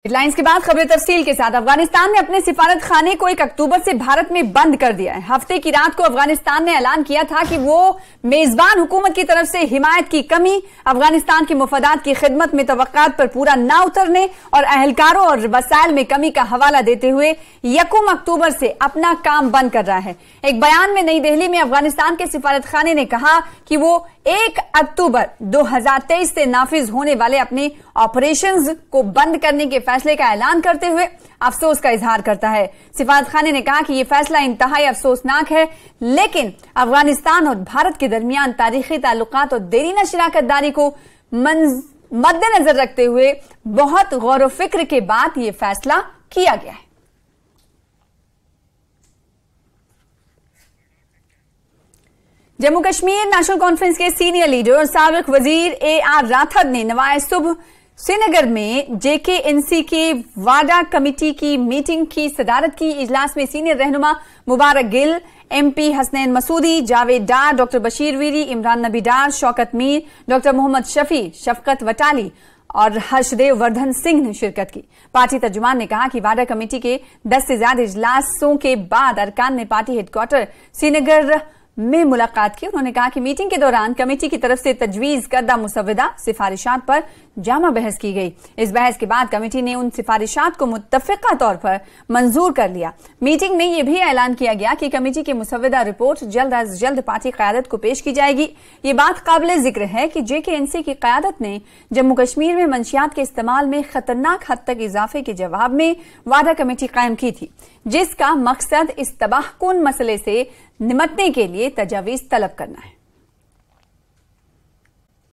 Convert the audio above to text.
Headlines के बाद खबरें तफसील के साथ। अफगानिस्तान ने अपने सिफारत खाने को 1 अक्टूबर से भारत में बंद कर दिया है। हफ्ते की रात को अफगानिस्तान ने ऐलान किया था कि वो मेजबान हुकूमत की तरफ से हिमायत की कमी, अफगानिस्तान की मुफादात की खिदमत में तवक्कात पर पूरा न उतरने और अहलकारों और वसाइल में कमी का हवाला देते हुए 1 अक्टूबर से अपना काम बंद कर रहा है। एक बयान में नई दिल्ली में अफगानिस्तान के सिफारत खाने ने कहा कि वो 1 अक्टूबर 2023 से नाफिज होने वाले अपने ऑपरेशंस को बंद करने के फैसले का ऐलान करते हुए अफसोस का इजहार करता है। सिफारत खाने ने कहा कि यह फैसला इंतहाई अफसोसनाक है, लेकिन अफगानिस्तान और भारत के दरमियान तारीखी ताल्लुकात और देरीना शराकतदारी को मद्देनजर रखते हुए बहुत गौर व फिक्र के बाद यह फैसला किया गया है। जम्मू कश्मीर नेशनल कॉन्फ्रेंस के सीनियर लीडर और साबिक वजीर AR राठौर ने नवाए सुबह श्रीनगर में JKNC के वाडा कमेटी की मीटिंग की सदारत की। इजलास में सीनियर रहनुमा मुबारक गिल, MP हसनैन मसूदी, जावेद डार, डॉक्टर बशीर वीरी, इमरान नबी डार, शौकत मीर, डॉक्टर मोहम्मद शफी, शफकत वटाली और हर्षदेव वर्धन सिंह ने शिरकत की। पार्टी तर्जुमान ने कहा कि वाडा कमेटी के 10 से ज्यादा इजलासों के बाद अरकान ने पार्टी हेडक्वार्टर श्रीनगर में मुलाकात की। उन्होंने कहा कि मीटिंग के दौरान कमेटी की तरफ से तजवीज करदा मुसव्वदा सिफारिशात पर जामा बहस की गई। इस बहस के बाद कमेटी ने उन सिफारिशात को मुत्तफिका तौर पर मंजूर कर लिया। मीटिंग में यह भी ऐलान किया गया कि कमेटी की मुसव्वदा रिपोर्ट जल्द अज जल्द पार्टी क़यादत को पेश की जाएगी। ये बात काबिल जिक्र है कि JKNC की क़यादत ने जम्मू कश्मीर में मंशियात के इस्तेमाल में खतरनाक हद तक इजाफे के जवाब में वाडा कमेटी कायम की थी, जिसका मकसद इस तबाहकुन मसले से निमटने के लिए तजावीज तलब करना है।